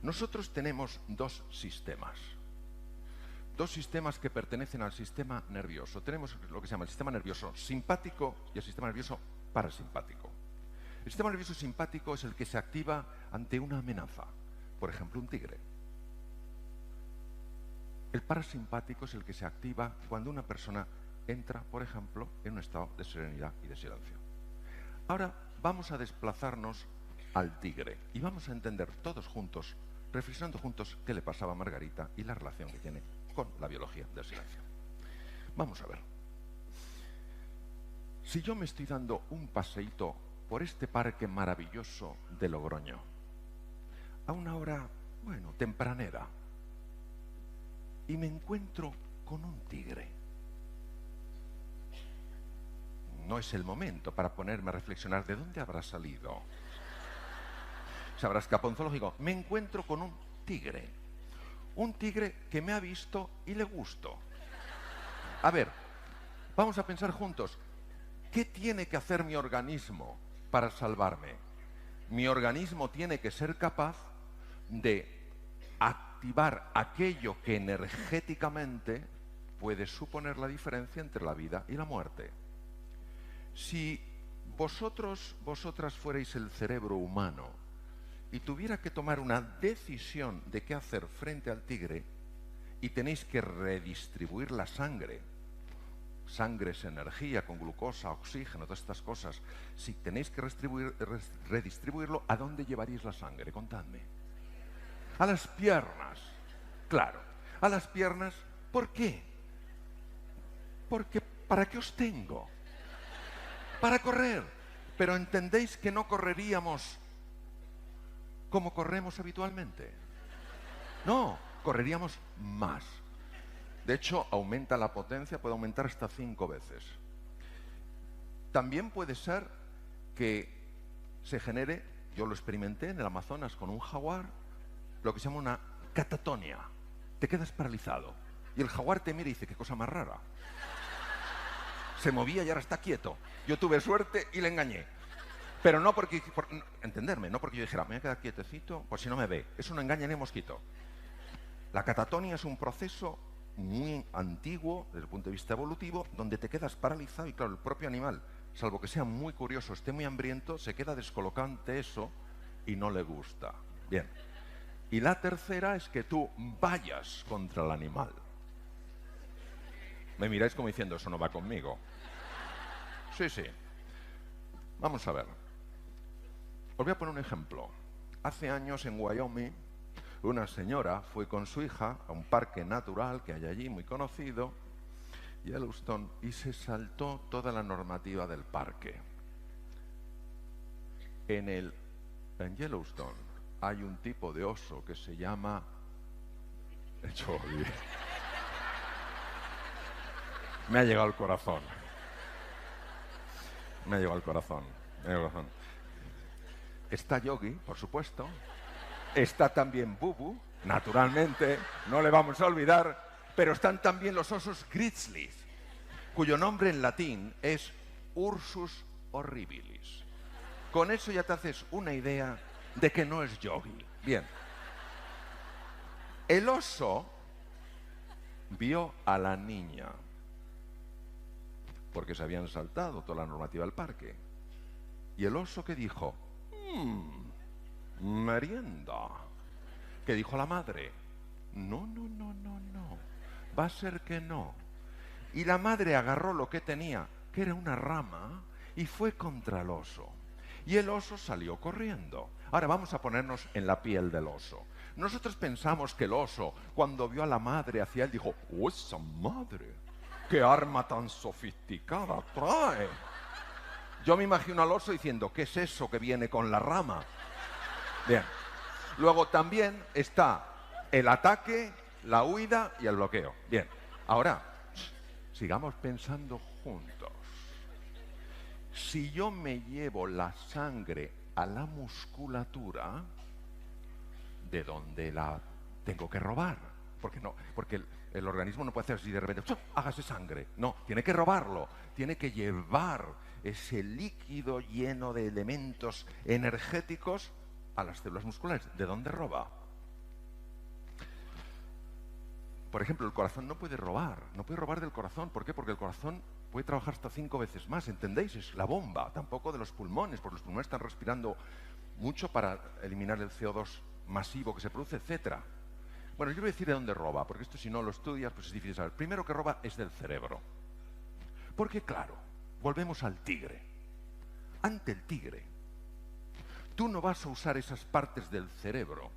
Nosotros tenemos dos sistemas que pertenecen al sistema nervioso. Tenemos lo que se llama el sistema nervioso simpático y el sistema nervioso parasimpático. El sistema nervioso simpático es el que se activa ante una amenaza, por ejemplo, un tigre. El parasimpático es el que se activa cuando una persona entra, por ejemplo, en un estado de serenidad y de silencio. Ahora vamos a desplazarnos al tigre y vamos a entender todos juntos, reflexionando juntos, qué le pasaba a Margarita y la relación que tiene con la biología del silencio. Vamos a ver. Si yo me estoy dando un paseíto por este parque maravilloso de Logroño, a una hora, bueno, tempranera, y me encuentro con un tigre, no es el momento para ponerme a reflexionar de dónde habrá salido. Se habrá escapado un zoológico. Me encuentro con un tigre que me ha visto y le gusto. A ver, vamos a pensar juntos, ¿qué tiene que hacer mi organismo para salvarme? Mi organismo tiene que ser capaz de activar aquello que energéticamente puede suponer la diferencia entre la vida y la muerte. Si vosotras fuerais el cerebro humano y tuviera que tomar una decisión de qué hacer frente al tigre y tenéis que redistribuir la sangre, sangre es energía con glucosa, oxígeno, todas estas cosas, si tenéis que redistribuirlo, ¿a dónde llevaríais la sangre? Contadme. A las piernas, claro, a las piernas. ¿Por qué? Porque ¿para qué os tengo? Para correr. Pero ¿entendéis que no correríamos como corremos habitualmente? No, correríamos más. De hecho, aumenta la potencia, puede aumentar hasta 5 veces. También puede ser que se genere, yo lo experimenté en el Amazonas con un jaguar, lo que se llama una catatonia. Te quedas paralizado. Y el jaguar te mira y dice, qué cosa más rara. Se movía y ahora está quieto. Yo tuve suerte y le engañé. Pero no porque, entenderme, no porque yo dijera, me voy a quedar quietecito, pues si no me ve. Eso no engaña ni mosquito. La catatonia es un proceso muy antiguo, desde el punto de vista evolutivo, donde te quedas paralizado y claro, el propio animal, salvo que sea muy curioso, esté muy hambriento, se queda descolocado ante eso y no le gusta. Bien. Y la tercera es que tú vayas contra el animal. Me miráis como diciendo, eso no va conmigo. Sí, sí. Vamos a ver. Os voy a poner un ejemplo. Hace años en Wyoming, una señora fue con su hija a un parque natural que hay allí, muy conocido, Yellowstone, y se saltó toda la normativa del parque. En Yellowstone hay un tipo de oso que se llama... Me ha llegado al corazón. Me ha llegado al corazón. Está Yogi, por supuesto. Está también Bubu, naturalmente, no le vamos a olvidar. Pero están también los osos grizzlies, cuyo nombre en latín es Ursus horribilis. Con eso ya te haces una idea de que no es Yogi. Bien. El oso vio a la niña, porque se habían saltado toda la normativa del parque. Y el oso, ¿qué dijo? Merienda. ¿Qué dijo la madre? No. Va a ser que no. Y la madre agarró lo que tenía, que era una rama, y fue contra el oso. Y el oso salió corriendo. Ahora vamos a ponernos en la piel del oso. Nosotros pensamos que el oso, cuando vio a la madre hacia él, dijo, ¡oh, esa madre! ¡Qué arma tan sofisticada trae! Yo me imagino al oso diciendo, ¿qué es eso que viene con la rama? Bien. Luego también está el ataque, la huida y el bloqueo. Bien. Ahora, sigamos pensando juntos. Si yo me llevo la sangre a la musculatura, ¿de dónde la tengo que robar? Porque el organismo no puede hacer así de repente, hágase sangre. No, tiene que robarlo, tiene que llevar ese líquido lleno de elementos energéticos a las células musculares. ¿De dónde roba? Por ejemplo, el corazón no puede robar del corazón. ¿Por qué? Porque el corazón puede trabajar hasta 5 veces más, ¿entendéis? Es la bomba, tampoco de los pulmones, porque los pulmones están respirando mucho para eliminar el CO2 masivo que se produce, etcétera. Bueno, yo voy a decir de dónde roba, porque esto si no lo estudias, pues es difícil saber. Primero que roba es del cerebro. Porque claro, volvemos al tigre. Ante el tigre, tú no vas a usar esas partes del cerebro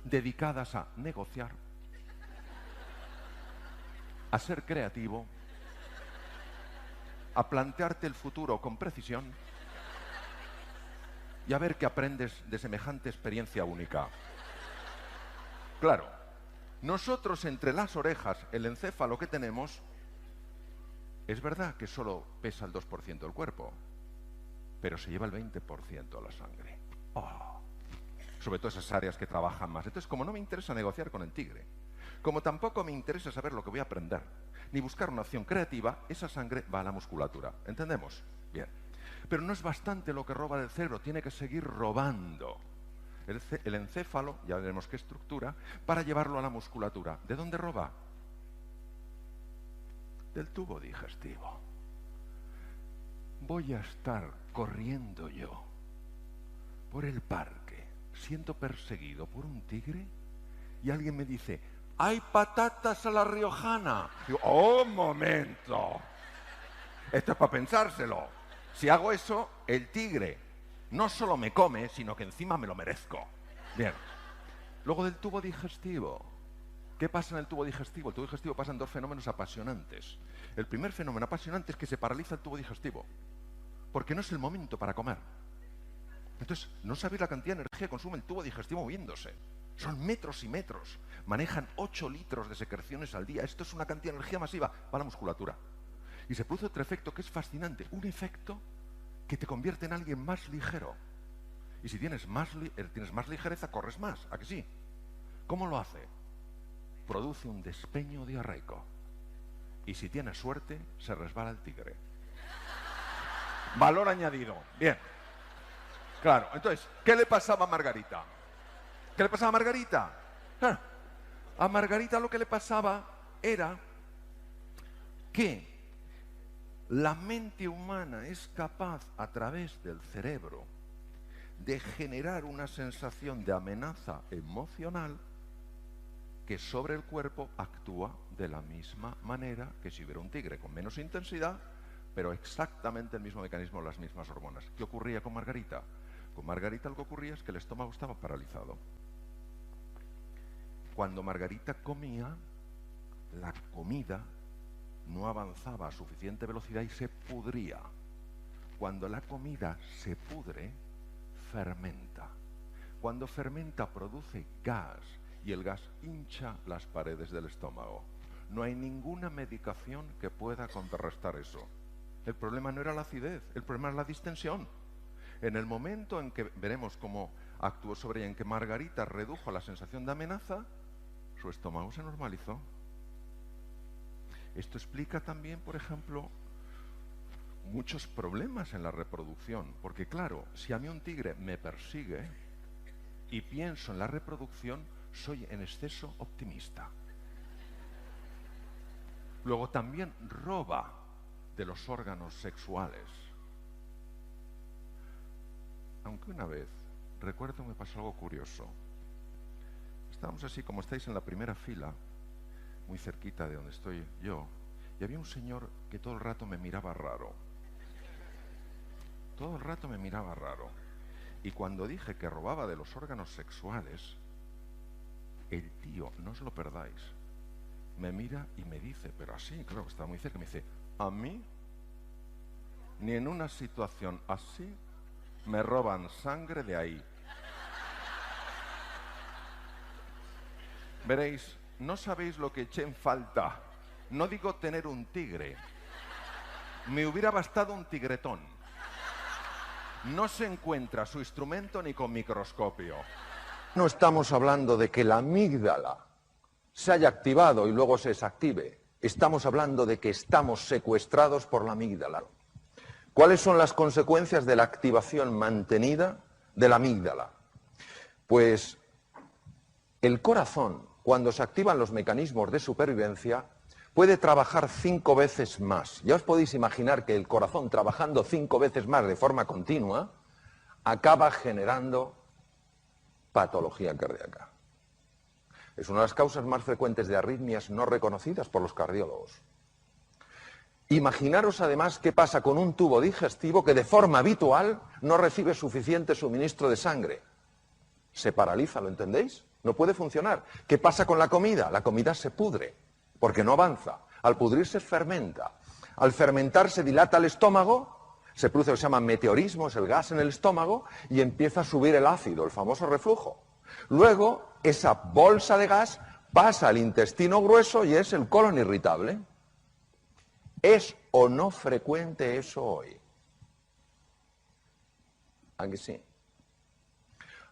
dedicadas a negociar, a ser creativo, a plantearte el futuro con precisión y a ver qué aprendes de semejante experiencia única. Claro, nosotros entre las orejas, el encéfalo que tenemos, es verdad que solo pesa el 2% del cuerpo, pero se lleva el 20% de la sangre. Oh. Sobre todo esas áreas que trabajan más. Entonces, como no me interesa negociar con el tigre, como tampoco me interesa saber lo que voy a aprender, ni buscar una acción creativa, esa sangre va a la musculatura. ¿Entendemos? Bien. Pero no es bastante lo que roba del cerebro, tiene que seguir robando el encéfalo, ya veremos qué estructura, para llevarlo a la musculatura. ¿De dónde roba? Del tubo digestivo. Voy a estar corriendo yo por el parque, siendo perseguido por un tigre, y alguien me dice: ¡hay patatas a la riojana! Digo, ¡oh, momento! Esto es para pensárselo. Si hago eso, el tigre no solo me come, sino que encima me lo merezco. Bien. Luego del tubo digestivo. ¿Qué pasa en el tubo digestivo? El tubo digestivo pasan 2 fenómenos apasionantes. El primer fenómeno apasionante es que se paraliza el tubo digestivo, porque no es el momento para comer. Entonces, no sabéis la cantidad de energía que consume el tubo digestivo moviéndose. Son metros y metros. Manejan 8 litros de secreciones al día. Esto es una cantidad de energía masiva. Va a la musculatura. Y se produce otro efecto que es fascinante. Un efecto que te convierte en alguien más ligero. Y si tienes más ligereza, corres más. ¿A que sí? ¿Cómo lo hace? Produce un despeño diarreico. Y si tienes suerte, se resbala el tigre. Valor añadido. Bien. Claro, entonces, ¿qué le pasaba a Margarita? ¿Qué le pasaba a Margarita? A Margarita lo que le pasaba era que la mente humana es capaz, a través del cerebro, de generar una sensación de amenaza emocional que sobre el cuerpo actúa de la misma manera que si hubiera un tigre, con menos intensidad, pero exactamente el mismo mecanismo, las mismas hormonas. ¿Qué ocurría con Margarita? Con Margarita lo que ocurría es que el estómago estaba paralizado. Cuando Margarita comía, la comida no avanzaba a suficiente velocidad y se pudría. Cuando la comida se pudre, fermenta. Cuando fermenta, produce gas, y el gas hincha las paredes del estómago. No hay ninguna medicación que pueda contrarrestar eso. El problema no era la acidez, el problema es la distensión. En el momento en que veremos cómo actuó sobre ella, en que Margarita redujo la sensación de amenaza, su estómago se normalizó. Esto explica también, por ejemplo, muchos problemas en la reproducción, porque claro, si a mí un tigre me persigue y pienso en la reproducción, soy en exceso optimista. Luego también roba de los órganos sexuales. Aunque una vez, recuerdo, me pasó algo curioso. Estábamos así, como estáis en la primera fila, muy cerquita de donde estoy yo, y había un señor que todo el rato me miraba raro. Todo el rato me miraba raro. Y cuando dije que robaba de los órganos sexuales, el tío, no os lo perdáis, me mira y me dice, pero así, claro, que estaba muy cerca, me dice: a mí, ni en una situación así, me roban sangre de ahí. Veréis, no sabéis lo que eché en falta. No digo tener un tigre. Me hubiera bastado un tigretón. No se encuentra su instrumento ni con microscopio. No estamos hablando de que la amígdala se haya activado y luego se desactive. Estamos hablando de que estamos secuestrados por la amígdala. ¿Cuáles son las consecuencias de la activación mantenida de la amígdala? Pues el corazón, cuando se activan los mecanismos de supervivencia, puede trabajar 5 veces más. Ya os podéis imaginar que el corazón trabajando 5 veces más de forma continua acaba generando patología cardíaca. Es una de las causas más frecuentes de arritmias no reconocidas por los cardiólogos. Imaginaros además qué pasa con un tubo digestivo que de forma habitual no recibe suficiente suministro de sangre. Se paraliza, ¿lo entendéis? No puede funcionar. ¿Qué pasa con la comida? La comida se pudre, porque no avanza. Al pudrirse fermenta. Al fermentar se dilata el estómago, se produce lo que se llama meteorismo, es el gas en el estómago, y empieza a subir el ácido, el famoso reflujo. Luego, esa bolsa de gas pasa al intestino grueso y es el colon irritable. ¿Es o no frecuente eso hoy? ¿A que sí?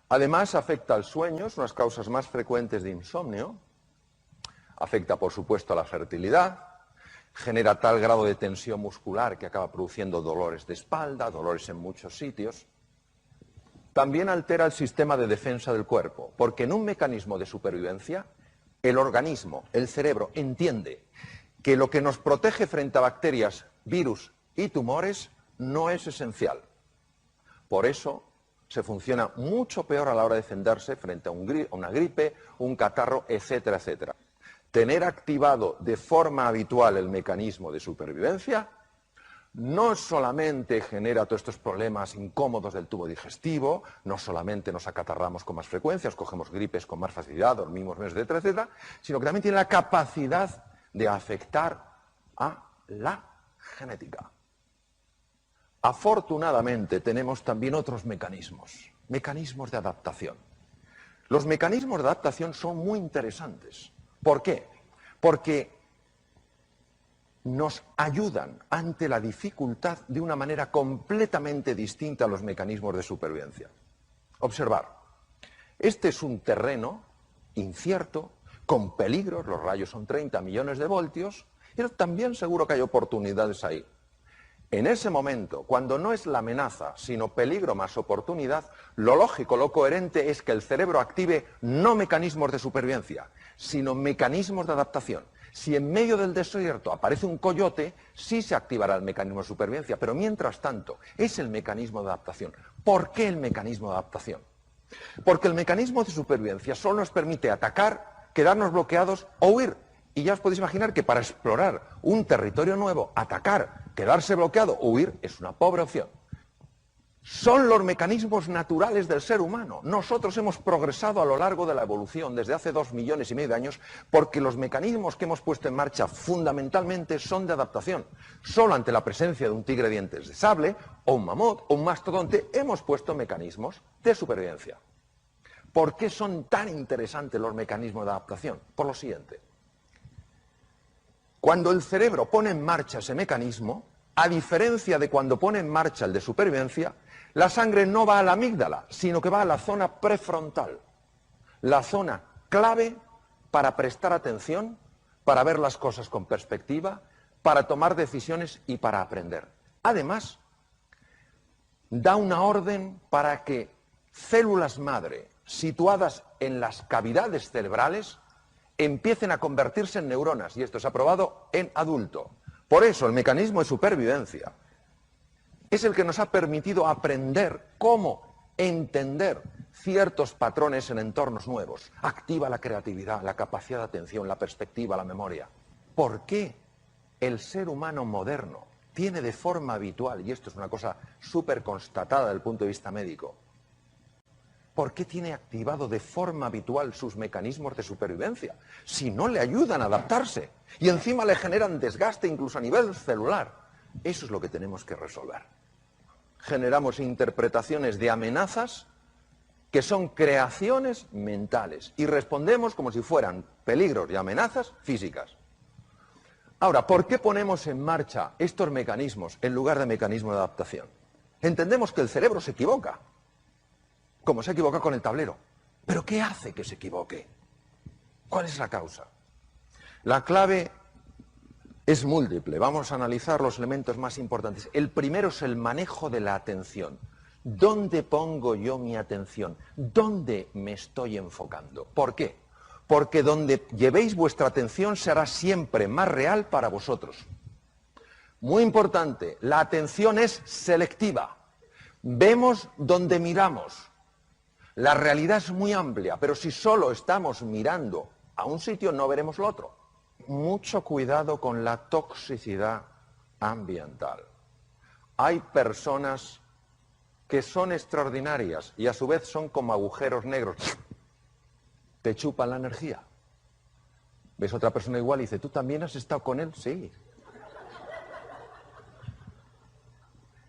Además, afecta al sueño, es una de las causas más frecuentes de insomnio. Afecta, por supuesto, a la fertilidad. Genera tal grado de tensión muscular que acaba produciendo dolores de espalda, dolores en muchos sitios. También altera el sistema de defensa del cuerpo, porque en un mecanismo de supervivencia, el organismo, el cerebro, entiende que lo que nos protege frente a bacterias, virus y tumores no es esencial. Por eso se funciona mucho peor a la hora de defenderse frente a una gripe, un catarro, etcétera, etcétera. Tener activado de forma habitual el mecanismo de supervivencia no solamente genera todos estos problemas incómodos del tubo digestivo, no solamente nos acatarramos con más frecuencia, cogemos gripes con más facilidad, dormimos menos, etcétera, etcétera, sino que también tiene la capacidad de afectar a la genética. Afortunadamente tenemos también otros mecanismos de adaptación. Los mecanismos de adaptación son muy interesantes. ¿Por qué? Porque nos ayudan ante la dificultad de una manera completamente distinta a los mecanismos de supervivencia. Observar, este es un terreno incierto, con peligros, los rayos son 30 millones de voltios, pero también seguro que hay oportunidades ahí. En ese momento, cuando no es la amenaza, sino peligro más oportunidad, lo lógico, lo coherente es que el cerebro active no mecanismos de supervivencia, sino mecanismos de adaptación. Si en medio del desierto aparece un coyote, sí se activará el mecanismo de supervivencia, pero mientras tanto es el mecanismo de adaptación. ¿Por qué el mecanismo de adaptación? Porque el mecanismo de supervivencia solo nos permite atacar, quedarnos bloqueados o huir. Y ya os podéis imaginar que para explorar un territorio nuevo, atacar, quedarse bloqueado o huir es una pobre opción. Son los mecanismos naturales del ser humano. Nosotros hemos progresado a lo largo de la evolución desde hace 2,5 millones de años porque los mecanismos que hemos puesto en marcha fundamentalmente son de adaptación. Solo ante la presencia de un tigre de dientes de sable o un mamut o un mastodonte hemos puesto mecanismos de supervivencia. ¿Por qué son tan interesantes los mecanismos de adaptación? Por lo siguiente. Cuando el cerebro pone en marcha ese mecanismo, a diferencia de cuando pone en marcha el de supervivencia, la sangre no va a la amígdala, sino que va a la zona prefrontal, la zona clave para prestar atención, para ver las cosas con perspectiva, para tomar decisiones y para aprender. Además, da una orden para que células madre situadas en las cavidades cerebrales empiecen a convertirse en neuronas, y esto se ha probado en adulto. Por eso el mecanismo de supervivencia es el que nos ha permitido aprender cómo entender ciertos patrones en entornos nuevos. Activa la creatividad, la capacidad de atención, la perspectiva, la memoria. ¿Por qué el ser humano moderno tiene de forma habitual, y esto es una cosa súper constatada desde el punto de vista médico, ¿por qué tiene activado de forma habitual sus mecanismos de supervivencia? Si no le ayudan a adaptarse y encima le generan desgaste incluso a nivel celular. Eso es lo que tenemos que resolver. Generamos interpretaciones de amenazas que son creaciones mentales y respondemos como si fueran peligros y amenazas físicas. Ahora, ¿por qué ponemos en marcha estos mecanismos en lugar de mecanismos de adaptación? Entendemos que el cerebro se equivoca, como se equivoca con el tablero. ¿Pero qué hace que se equivoque? ¿Cuál es la causa? La clave es múltiple. Vamos a analizar los elementos más importantes. El primero es el manejo de la atención. ¿Dónde pongo yo mi atención? ¿Dónde me estoy enfocando? ¿Por qué? porque donde llevéis vuestra atención será siempre más real para vosotros. Muy importante, la atención es selectiva. Vemos donde miramos. La realidad es muy amplia, pero si solo estamos mirando a un sitio no veremos lo otro. Mucho cuidado con la toxicidad ambiental. Hay personas que son extraordinarias y a su vez son como agujeros negros. Te chupan la energía. Ves a otra persona igual y dice, ¿tú también has estado con él? Sí.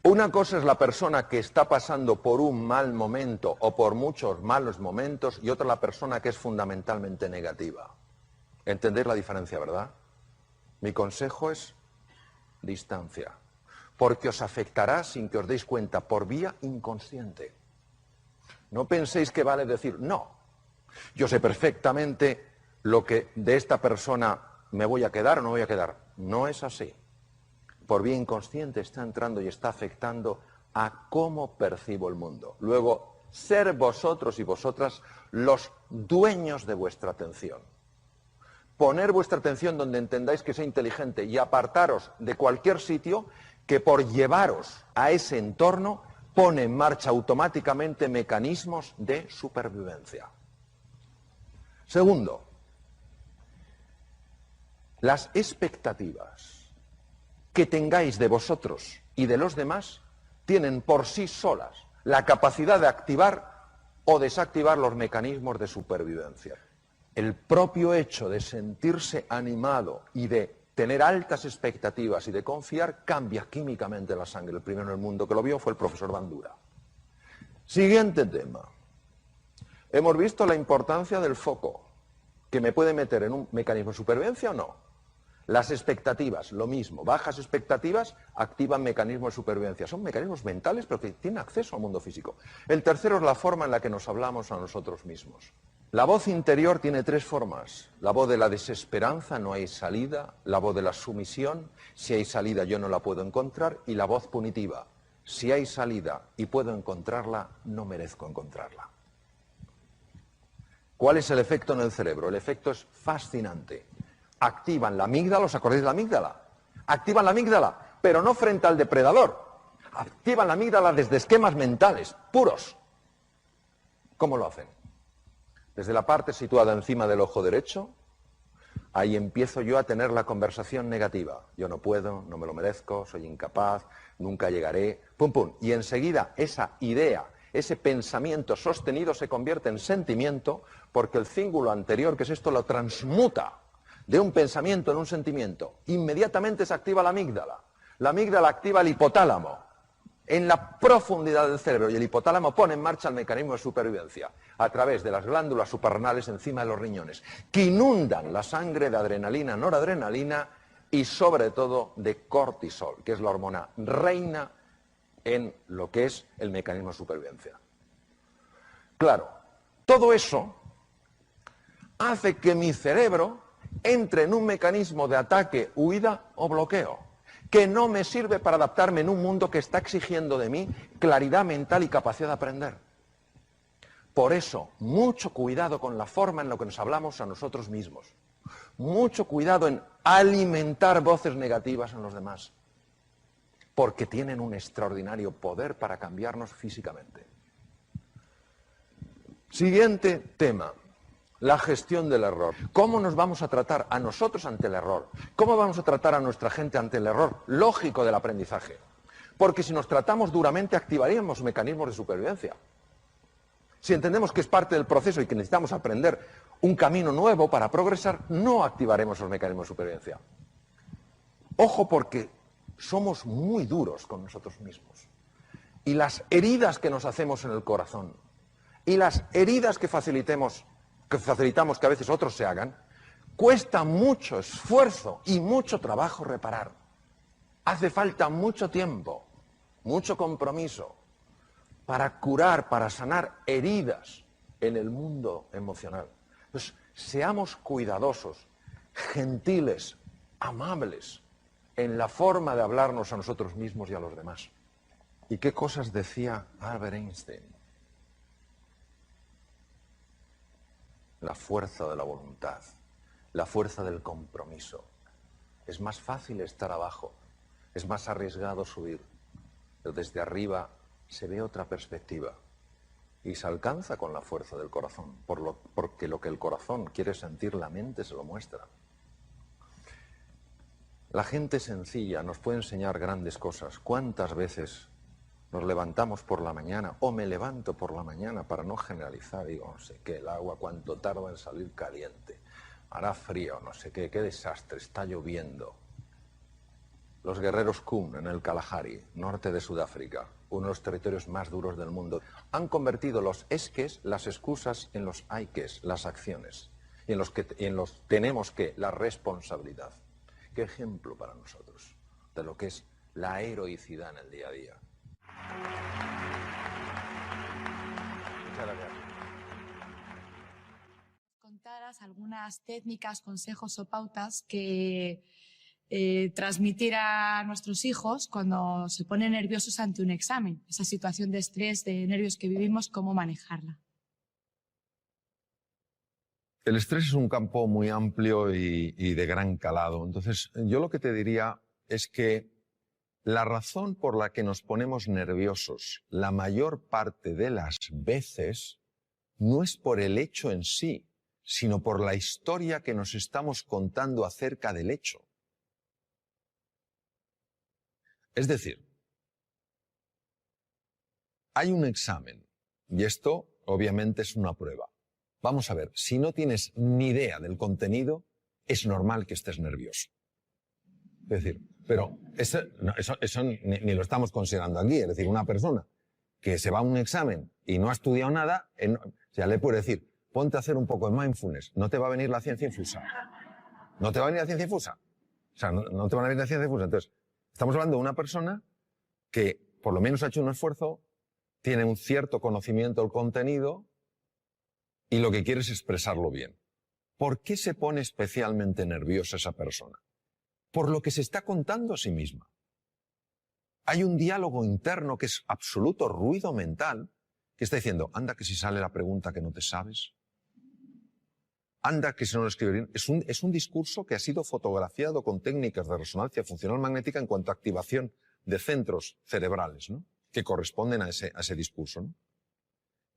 Una cosa es la persona que está pasando por un mal momento o por muchos malos momentos y otra la persona que es fundamentalmente negativa. ¿Entendéis la diferencia, verdad? Mi consejo es distancia, porque os afectará sin que os deis cuenta por vía inconsciente. No penséis que vale decir, no, yo sé perfectamente lo que de esta persona me voy a quedar o no voy a quedar. No es así. Por vía inconsciente está entrando y está afectando a cómo percibo el mundo. Luego, ser vosotros y vosotras los dueños de vuestra atención. Poner vuestra atención donde entendáis que sea inteligente y apartaros de cualquier sitio que por llevaros a ese entorno pone en marcha automáticamente mecanismos de supervivencia. Segundo, las expectativas que tengáis de vosotros y de los demás tienen por sí solas la capacidad de activar o desactivar los mecanismos de supervivencia. El propio hecho de sentirse animado y de tener altas expectativas y de confiar cambia químicamente la sangre. El primero en el mundo que lo vio fue el profesor Bandura. Siguiente tema. Hemos visto la importancia del foco, que me puede meter en un mecanismo de supervivencia o no. Las expectativas, lo mismo. Bajas expectativas activan mecanismos de supervivencia. Son mecanismos mentales, pero que tienen acceso al mundo físico. El tercero es la forma en la que nos hablamos a nosotros mismos. La voz interior tiene tres formas. La voz de la desesperanza, no hay salida. La voz de la sumisión, si hay salida yo no la puedo encontrar. Y la voz punitiva, si hay salida y puedo encontrarla, no merezco encontrarla. ¿Cuál es el efecto en el cerebro? El efecto es fascinante. Activan la amígdala, ¿os acordáis de la amígdala? Activan la amígdala, pero no frente al depredador. Activan la amígdala desde esquemas mentales, puros. ¿Cómo lo hacen? Desde la parte situada encima del ojo derecho, ahí empiezo yo a tener la conversación negativa. Yo no puedo, no me lo merezco, soy incapaz, nunca llegaré, pum, pum. Y enseguida esa idea, ese pensamiento sostenido se convierte en sentimiento porque el cíngulo anterior, que es esto, lo transmuta de un pensamiento en un sentimiento. Inmediatamente se activa la amígdala. La amígdala activa el hipotálamo en la profundidad del cerebro y el hipotálamo pone en marcha el mecanismo de supervivencia a través de las glándulas suprarrenales encima de los riñones, que inundan la sangre de adrenalina, noradrenalina y sobre todo de cortisol, que es la hormona reina en lo que es el mecanismo de supervivencia. Claro, todo eso hace que mi cerebro entre en un mecanismo de ataque, huida o bloqueo, que no me sirve para adaptarme en un mundo que está exigiendo de mí claridad mental y capacidad de aprender. Por eso, mucho cuidado con la forma en la que nos hablamos a nosotros mismos. Mucho cuidado en alimentar voces negativas en los demás, porque tienen un extraordinario poder para cambiarnos físicamente. Siguiente tema. La gestión del error. ¿Cómo nos vamos a tratar a nosotros ante el error? ¿Cómo vamos a tratar a nuestra gente ante el error lógico del aprendizaje? Porque si nos tratamos duramente activaríamos mecanismos de supervivencia. Si entendemos que es parte del proceso y que necesitamos aprender un camino nuevo para progresar, no activaremos los mecanismos de supervivencia. Ojo, porque somos muy duros con nosotros mismos. Y las heridas que nos hacemos en el corazón y las heridas que facilitamos que a veces otros se hagan, cuesta mucho esfuerzo y mucho trabajo reparar. Hace falta mucho tiempo, mucho compromiso para curar, para sanar heridas en el mundo emocional. Entonces, seamos cuidadosos, gentiles, amables en la forma de hablarnos a nosotros mismos y a los demás. ¿Y qué cosas decía Albert Einstein? la fuerza de la voluntad, la fuerza del compromiso. Es más fácil estar abajo, es más arriesgado subir, pero desde arriba se ve otra perspectiva y se alcanza con la fuerza del corazón, porque lo que el corazón quiere sentir, la mente se lo muestra. La gente sencilla nos puede enseñar grandes cosas. ¿Cuántas veces nos levantamos por la mañana, o me levanto por la mañana para no generalizar, digo, no sé qué, el agua cuánto tarda en salir caliente, hará frío, no sé qué desastre, está lloviendo? Los guerreros Kun en el Kalahari, norte de Sudáfrica, uno de los territorios más duros del mundo, han convertido los esques, las excusas, en los haykes, las acciones, y en los tenemos que, la responsabilidad. ¿Qué ejemplo para nosotros de lo que es la heroicidad en el día a día? Muchas gracias. Contaras algunas técnicas, consejos o pautas que transmitir a nuestros hijos cuando se ponen nerviosos ante un examen, esa situación de estrés, de nervios que vivimos, cómo manejarla. El estrés es un campo muy amplio y de gran calado. Entonces, yo lo que te diría es que la razón por la que nos ponemos nerviosos la mayor parte de las veces no es por el hecho en sí, sino por la historia que nos estamos contando acerca del hecho. Es decir, hay un examen y esto obviamente es una prueba. Vamos a ver, si no tienes ni idea del contenido, es normal que estés nervioso. Es decir, pero eso ni lo estamos considerando aquí. Es decir, una persona que se va a un examen y no ha estudiado nada, ya le puede decir, ponte a hacer un poco de mindfulness, no te va a venir la ciencia infusa. ¿No te va a venir la ciencia infusa? O sea, no te va a venir la ciencia infusa. Entonces, estamos hablando de una persona que por lo menos ha hecho un esfuerzo, tiene un cierto conocimiento del contenido y lo que quiere es expresarlo bien. ¿Por qué se pone especialmente nerviosa esa persona? Por lo que se está contando a sí misma. Hay un diálogo interno que es absoluto ruido mental que está diciendo, anda que si sale la pregunta que no te sabes, anda que si no lo escribe bien. Es un discurso que ha sido fotografiado con técnicas de resonancia funcional magnética en cuanto a activación de centros cerebrales, ¿no?, que corresponden a ese discurso, ¿no?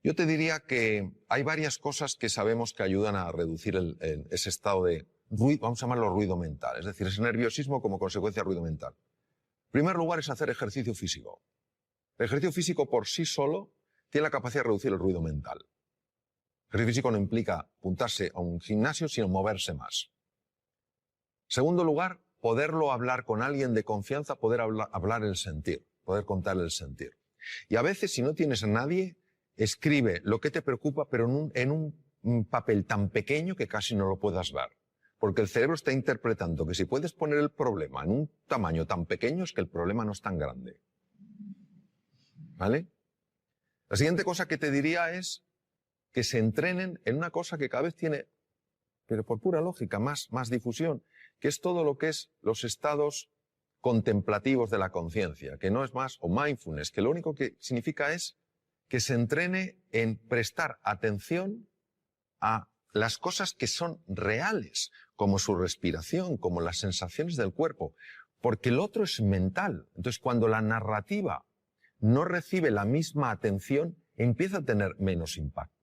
Yo te diría que hay varias cosas que sabemos que ayudan a reducir ese estado de ruido, vamos a llamarlo ruido mental, es decir, ese nerviosismo como consecuencia de ruido mental. En primer lugar es hacer ejercicio físico. El ejercicio físico por sí solo tiene la capacidad de reducir el ruido mental. El ejercicio físico no implica apuntarse a un gimnasio, sino moverse más. En segundo lugar, poderlo hablar con alguien de confianza, poder hablar el sentir, poder contar el sentir. Y a veces, si no tienes a nadie, escribe lo que te preocupa, pero en un papel tan pequeño que casi no lo puedas ver. Porque el cerebro está interpretando que si puedes poner el problema en un tamaño tan pequeño es que el problema no es tan grande. ¿Vale? La siguiente cosa que te diría es que se entrenen en una cosa que cada vez tiene, pero por pura lógica, más difusión, que es todo lo que es los estados contemplativos de la conciencia, que no es más, o mindfulness, que lo único que significa es que se entrene en prestar atención a las cosas que son reales, como su respiración, como las sensaciones del cuerpo, porque el otro es mental. Entonces, cuando la narrativa no recibe la misma atención, empieza a tener menos impacto.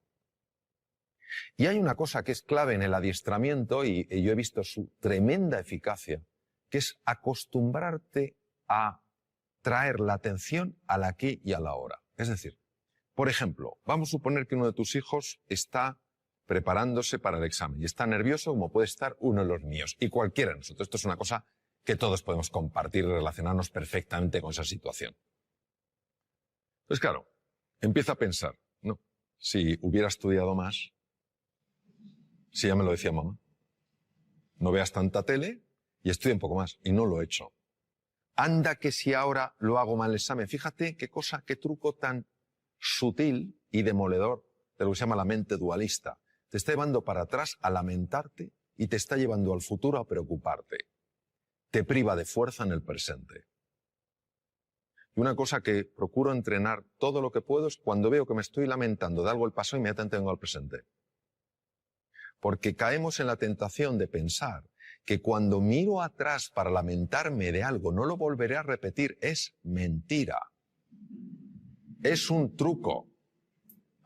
Y hay una cosa que es clave en el adiestramiento, y yo he visto su tremenda eficacia, que es acostumbrarte a traer la atención al aquí y a la ahora. Es decir, por ejemplo, vamos a suponer que uno de tus hijos está preparándose para el examen y está nervioso como puede estar uno de los míos y cualquiera de nosotros. Esto es una cosa que todos podemos compartir y relacionarnos perfectamente con esa situación. Pues claro, empieza a pensar, no, si hubiera estudiado más, si ya me lo decía mamá, no veas tanta tele y estudia un poco más, y no lo he hecho. Anda que si ahora lo hago mal el examen, fíjate qué cosa, qué truco tan sutil y demoledor de lo que se llama la mente dualista. Te está llevando para atrás a lamentarte y te está llevando al futuro a preocuparte. Te priva de fuerza en el presente. Y una cosa que procuro entrenar todo lo que puedo es cuando veo que me estoy lamentando de algo del pasado, inmediatamente vengo al presente. porque caemos en la tentación de pensar que cuando miro atrás para lamentarme de algo no lo volveré a repetir. Es mentira. Es un truco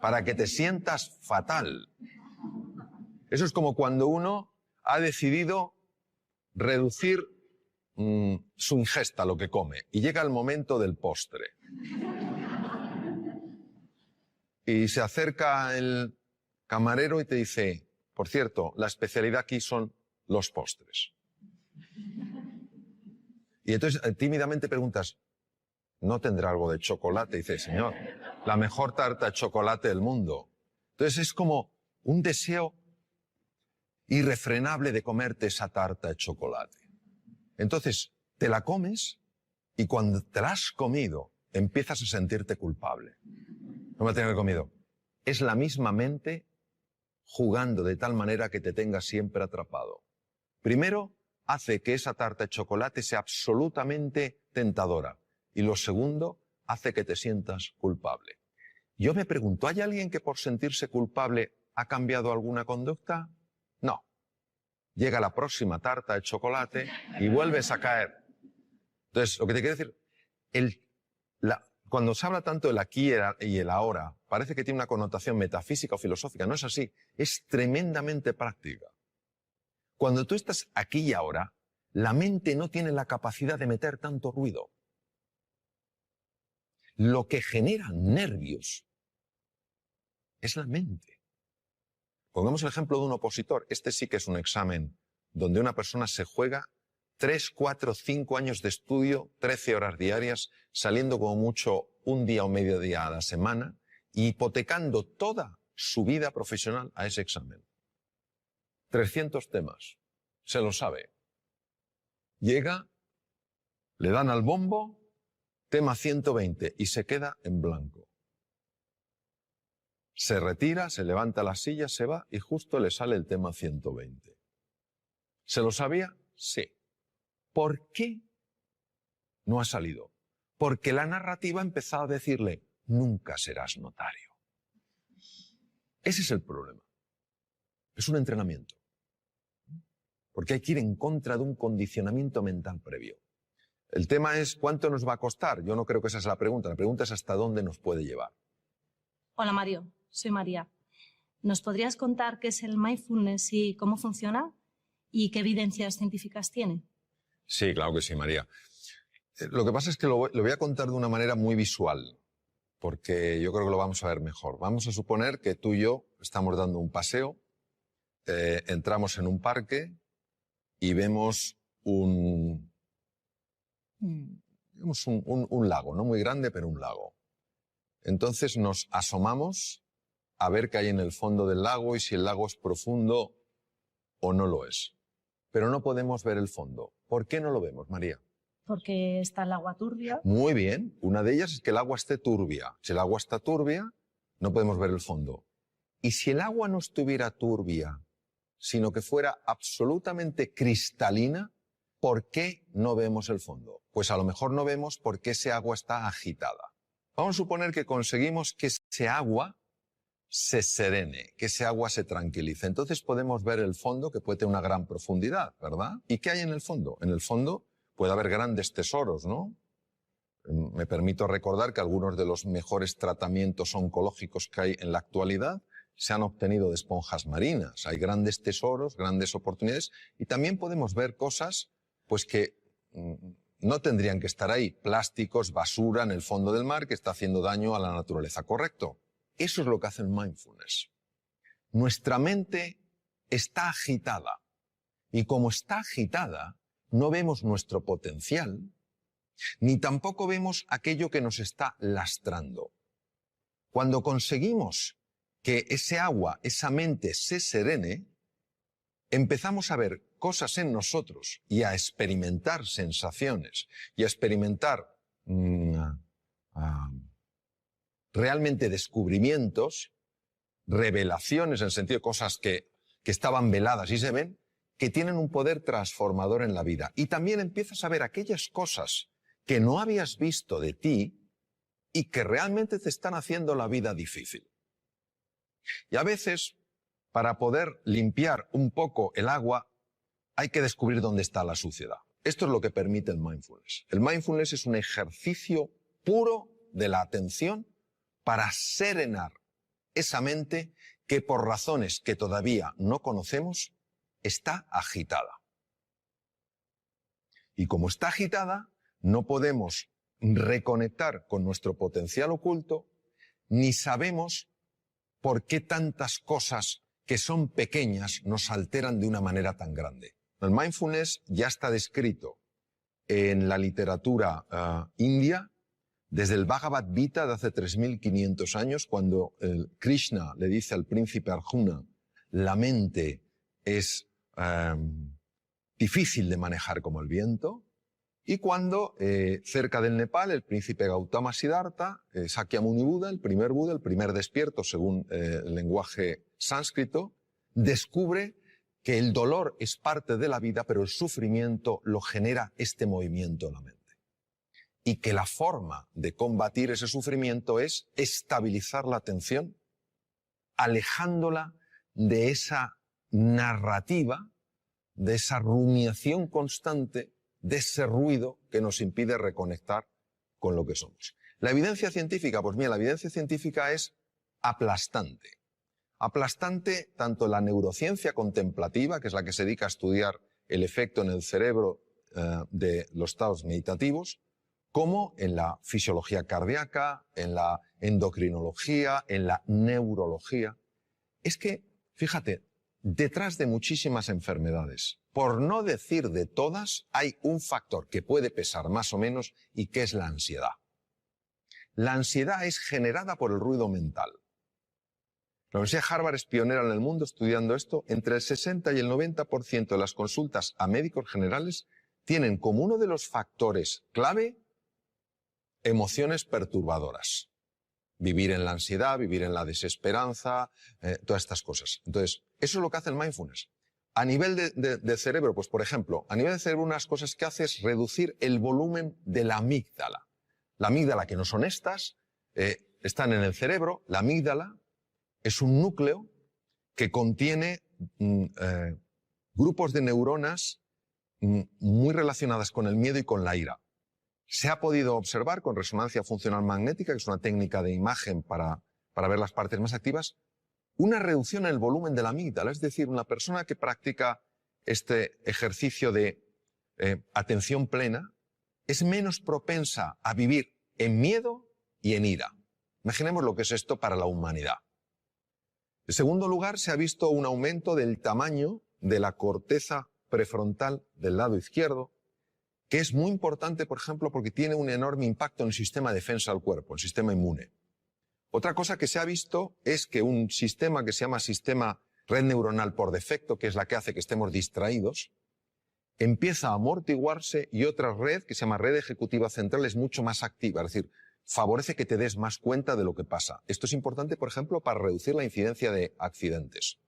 para que te sientas fatal. Eso es como cuando uno ha decidido reducir su ingesta, lo que come, y llega el momento del postre. Y se acerca el camarero y te dice, por cierto, la especialidad aquí son los postres. Y entonces tímidamente preguntas, ¿no tendrá algo de chocolate? Y dice, señor, la mejor tarta de chocolate del mundo. Entonces es como un deseo irrefrenable de comerte esa tarta de chocolate. Entonces te la comes y cuando te la has comido empiezas a sentirte culpable. No me tengo que comido. Es la misma mente jugando de tal manera que te tenga siempre atrapado. Primero, hace que esa tarta de chocolate sea absolutamente tentadora. Y lo segundo, hace que te sientas culpable. Yo me pregunto, ¿hay alguien que por sentirse culpable ha cambiado alguna conducta? No. Llega la próxima tarta de chocolate y vuelves a caer. Entonces, lo que te quiero decir, cuando se habla tanto del aquí y el ahora, parece que tiene una connotación metafísica o filosófica. No es así, es tremendamente práctica. Cuando tú estás aquí y ahora, la mente no tiene la capacidad de meter tanto ruido. Lo que genera nervios es la mente. Pongamos el ejemplo de un opositor. Este sí que es un examen donde una persona se juega 3, 4, 5 años de estudio, 13 horas diarias, saliendo como mucho un día o medio día a la semana y hipotecando toda su vida profesional a ese examen. 300 temas. Se lo sabe. Llega, le dan al bombo, tema 120 y se queda en blanco. Se retira, se levanta la silla, se va y justo le sale el tema 120. ¿Se lo sabía? Sí. ¿Por qué no ha salido? Porque la narrativa ha empezado a decirle, nunca serás notario. Ese es el problema. Es un entrenamiento. Porque hay que ir en contra de un condicionamiento mental previo. El tema es, ¿cuánto nos va a costar? Yo no creo que esa es la pregunta. La pregunta es hasta dónde nos puede llevar. Hola Mario, soy María. ¿Nos podrías contar qué es el mindfulness y cómo funciona? ¿Y qué evidencias científicas tiene? Sí, claro que sí, María. Lo que pasa es que lo voy a contar de una manera muy visual, porque yo creo que lo vamos a ver mejor. Vamos a suponer que tú y yo estamos dando un paseo, entramos en un parque y vemos un lago, no muy grande, pero un lago. Entonces nos asomamos a ver qué hay en el fondo del lago y si el lago es profundo o no lo es. Pero no podemos ver el fondo. ¿Por qué no lo vemos, María? Porque está el agua turbia. Muy bien. Una de ellas es que el agua esté turbia. Si el agua está turbia, no podemos ver el fondo. Y si el agua no estuviera turbia, sino que fuera absolutamente cristalina, ¿por qué no vemos el fondo? Pues a lo mejor no vemos porque ese agua está agitada. Vamos a suponer que conseguimos que ese agua se serene, que ese agua se tranquilice. Entonces podemos ver el fondo, que puede tener una gran profundidad, ¿verdad? ¿Y qué hay en el fondo? En el fondo puede haber grandes tesoros, ¿no? Me permito recordar que algunos de los mejores tratamientos oncológicos que hay en la actualidad se han obtenido de esponjas marinas. Hay grandes tesoros, grandes oportunidades, y también podemos ver cosas pues que no tendrían que estar ahí. Plásticos, basura en el fondo del mar que está haciendo daño a la naturaleza, ¿correcto? Eso es lo que hace el mindfulness. Nuestra mente está agitada y como está agitada, no vemos nuestro potencial, ni tampoco vemos aquello que nos está lastrando. Cuando conseguimos que ese agua, esa mente se serene, empezamos a ver cosas en nosotros y a experimentar sensaciones y a experimentar realmente descubrimientos, revelaciones en el sentido de cosas que estaban veladas y se ven, que tienen un poder transformador en la vida. Y también empiezas a ver aquellas cosas que no habías visto de ti y que realmente te están haciendo la vida difícil. Y a veces para poder limpiar un poco el agua, hay que descubrir dónde está la suciedad. Esto es lo que permite el mindfulness. El mindfulness es un ejercicio puro de la atención para serenar esa mente que por razones que todavía no conocemos está agitada. Y como está agitada, no podemos reconectar con nuestro potencial oculto, ni sabemos por qué tantas cosas que son pequeñas nos alteran de una manera tan grande. El mindfulness ya está descrito en la literatura india desde el Bhagavad Gita de hace 3.500 años, cuando Krishna le dice al príncipe Arjuna, la mente es difícil de manejar como el viento, y cuando cerca del Nepal el príncipe Gautama Siddhartha, Sakyamuni Buda, el primer despierto según el lenguaje sánscrito, descubre que el dolor es parte de la vida, pero el sufrimiento lo genera este movimiento en la mente. Y que la forma de combatir ese sufrimiento es estabilizar la atención, alejándola de esa narrativa, de esa rumiación constante, de ese ruido que nos impide reconectar con lo que somos. La evidencia científica, pues mira, la evidencia científica es aplastante. Aplastante tanto la neurociencia contemplativa, que es la que se dedica a estudiar el efecto en el cerebro de los estados meditativos, como en la fisiología cardíaca, en la endocrinología, en la neurología. Es que, fíjate, detrás de muchísimas enfermedades, por no decir de todas, hay un factor que puede pesar más o menos y que es la ansiedad. La ansiedad es generada por el ruido mental. La Universidad de Harvard es pionera en el mundo estudiando esto. Entre el 60 y el 90% de las consultas a médicos generales tienen como uno de los factores clave emociones perturbadoras. Vivir en la ansiedad, vivir en la desesperanza, todas estas cosas. Entonces, eso es lo que hace el mindfulness. A nivel de cerebro, pues por ejemplo, a nivel de cerebro unas cosas que hace es reducir el volumen de la amígdala. La amígdala, que no son estas, están en el cerebro. La amígdala es un núcleo que contiene grupos de neuronas muy relacionadas con el miedo y con la ira. Se ha podido observar con resonancia funcional magnética, que es una técnica de imagen para ver las partes más activas, una reducción en el volumen de la amígdala. Es decir, una persona que practica este ejercicio de atención plena es menos propensa a vivir en miedo y en ira. Imaginemos lo que es esto para la humanidad. En segundo lugar, se ha visto un aumento del tamaño de la corteza prefrontal del lado izquierdo, que es muy importante, por ejemplo, porque tiene un enorme impacto en el sistema de defensa del cuerpo, el sistema inmune. Otra cosa que se ha visto es que un sistema que se llama sistema red neuronal por defecto, que es la que hace que estemos distraídos, empieza a amortiguarse, y otra red, que se llama red ejecutiva central, es mucho más activa, es decir, favorece que te des más cuenta de lo que pasa. Esto es importante, por ejemplo, para reducir la incidencia de accidentes.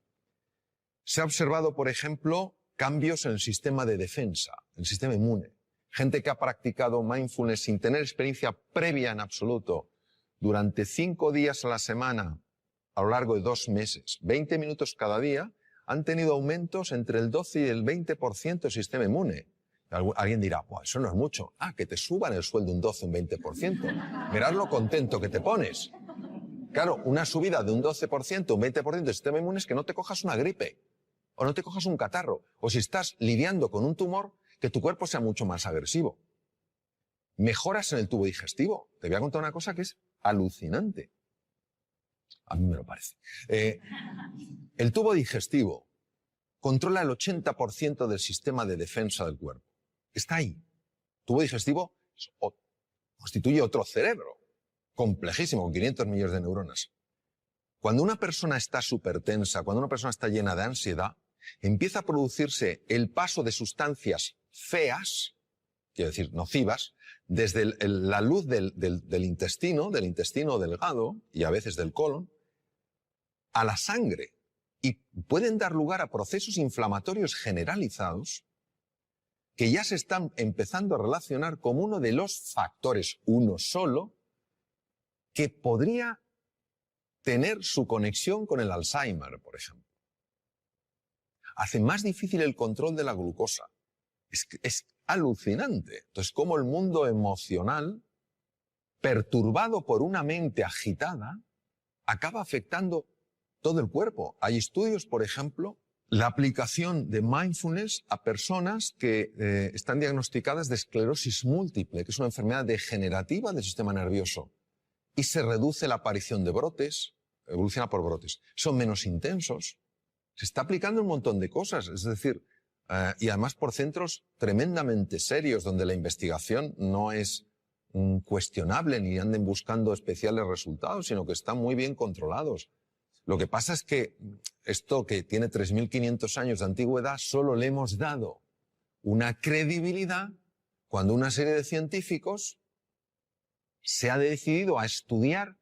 Se ha observado, por ejemplo, cambios en el sistema de defensa, en el sistema inmune. Gente que ha practicado mindfulness sin tener experiencia previa en absoluto durante 5 días a la semana a lo largo de 2 meses, 20 minutos cada día, han tenido aumentos entre el 12 y el 20% del sistema inmune. Alguien dirá, pues eso no es mucho. Ah, que te suban el sueldo un 12 o un 20%. Mirad lo contento que te pones. Claro, una subida de un 12%, un 20% del sistema inmune es que no te cojas una gripe, o no te cojas un catarro, o si estás lidiando con un tumor, que tu cuerpo sea mucho más agresivo. Mejoras en el tubo digestivo. Te voy a contar una cosa que es alucinante. A mí me lo parece. El tubo digestivo controla el 80% del sistema de defensa del cuerpo. Está ahí. El tubo digestivo constituye otro cerebro, complejísimo, con 500 millones de neuronas. Cuando una persona está súper tensa, cuando una persona está llena de ansiedad, empieza a producirse el paso de sustancias feas, quiero decir nocivas, desde la luz del intestino delgado y a veces del colon, a la sangre, y pueden dar lugar a procesos inflamatorios generalizados que ya se están empezando a relacionar como uno de los factores, uno solo, que podría tener su conexión con el Alzheimer, por ejemplo. hace más difícil el control de la glucosa. Es alucinante. Entonces, cómo el mundo emocional, perturbado por una mente agitada, acaba afectando todo el cuerpo. Hay estudios, por ejemplo, la aplicación de mindfulness a personas que están diagnosticadas de esclerosis múltiple, que es una enfermedad degenerativa del sistema nervioso, y se reduce la aparición de brotes, evoluciona por brotes, son menos intensos. Se está aplicando un montón de cosas, es decir, y además por centros tremendamente serios, donde la investigación no es cuestionable ni anden buscando especiales resultados, sino que están muy bien controlados. Lo que pasa es que esto, que tiene 3.500 años de antigüedad, solo le hemos dado una credibilidad cuando una serie de científicos se ha decidido a estudiar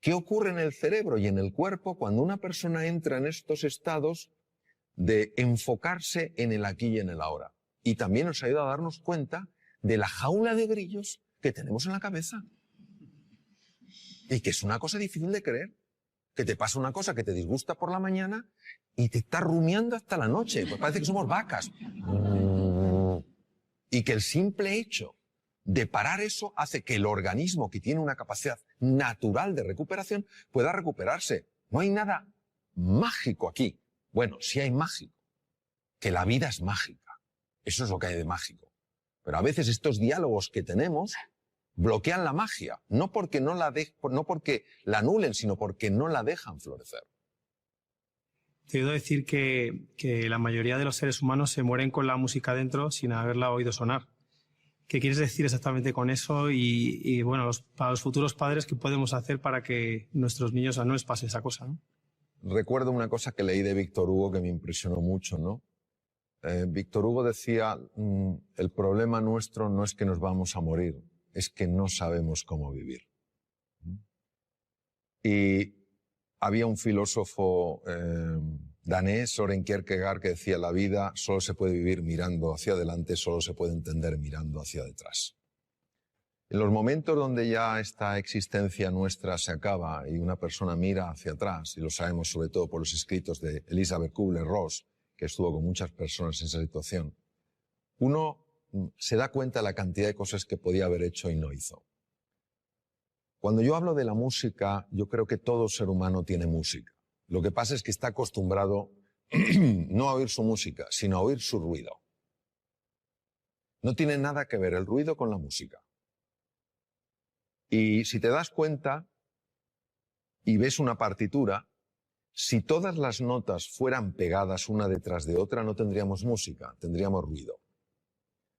qué ocurre en el cerebro y en el cuerpo cuando una persona entra en estos estados de enfocarse en el aquí y en el ahora. Y también nos ayuda a darnos cuenta de la jaula de grillos que tenemos en la cabeza. Y que es una cosa difícil de creer. Que te pasa una cosa que te disgusta por la mañana y te está rumiando hasta la noche. Pues parece que somos vacas. Y que el simple hecho de parar eso hace que el organismo, que tiene una capacidad natural de recuperación, pueda recuperarse. No hay nada mágico aquí. Bueno, sí hay mágico. Que la vida es mágica. Eso es lo que hay de mágico. Pero a veces estos diálogos que tenemos bloquean la magia, no porque no porque la anulen, sino porque no la dejan florecer. Te he oído decir que la mayoría de los seres humanos se mueren con la música dentro sin haberla oído sonar. ¿Qué quieres decir exactamente con eso? Y bueno, para los futuros padres, ¿qué podemos hacer para que nuestros niños no les pase esa cosa, ¿no? Recuerdo una cosa que leí de Víctor Hugo que me impresionó mucho, ¿no? Víctor Hugo decía, el problema nuestro no es que nos vamos a morir, es que no sabemos cómo vivir. Y había un filósofo danés, Søren Kierkegaard, que decía, la vida solo se puede vivir mirando hacia adelante, solo se puede entender mirando hacia detrás. En los momentos donde ya esta existencia nuestra se acaba y una persona mira hacia atrás, y lo sabemos sobre todo por los escritos de Elisabeth Kubler-Ross, que estuvo con muchas personas en esa situación, uno se da cuenta de la cantidad de cosas que podía haber hecho y no hizo. Cuando yo hablo de la música, yo creo que todo ser humano tiene música. Lo que pasa es que está acostumbrado no a oír su música, sino a oír su ruido. No tiene nada que ver el ruido con la música. Y si te das cuenta y ves una partitura, si todas las notas fueran pegadas una detrás de otra, no tendríamos música, tendríamos ruido.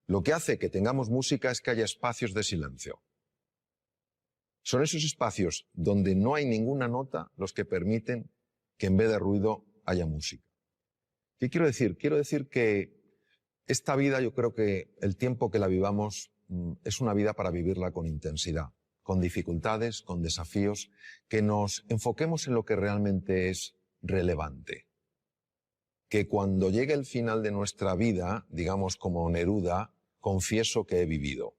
Lo que hace que tengamos música es que haya espacios de silencio. Son esos espacios donde no hay ninguna nota los que permiten que en vez de ruido haya música. ¿Qué quiero decir? Quiero decir que esta vida, yo creo que el tiempo que la vivamos es una vida para vivirla con intensidad, con dificultades, con desafíos, que nos enfoquemos en lo que realmente es relevante. Que cuando llegue el final de nuestra vida, digamos como Neruda, confieso que he vivido.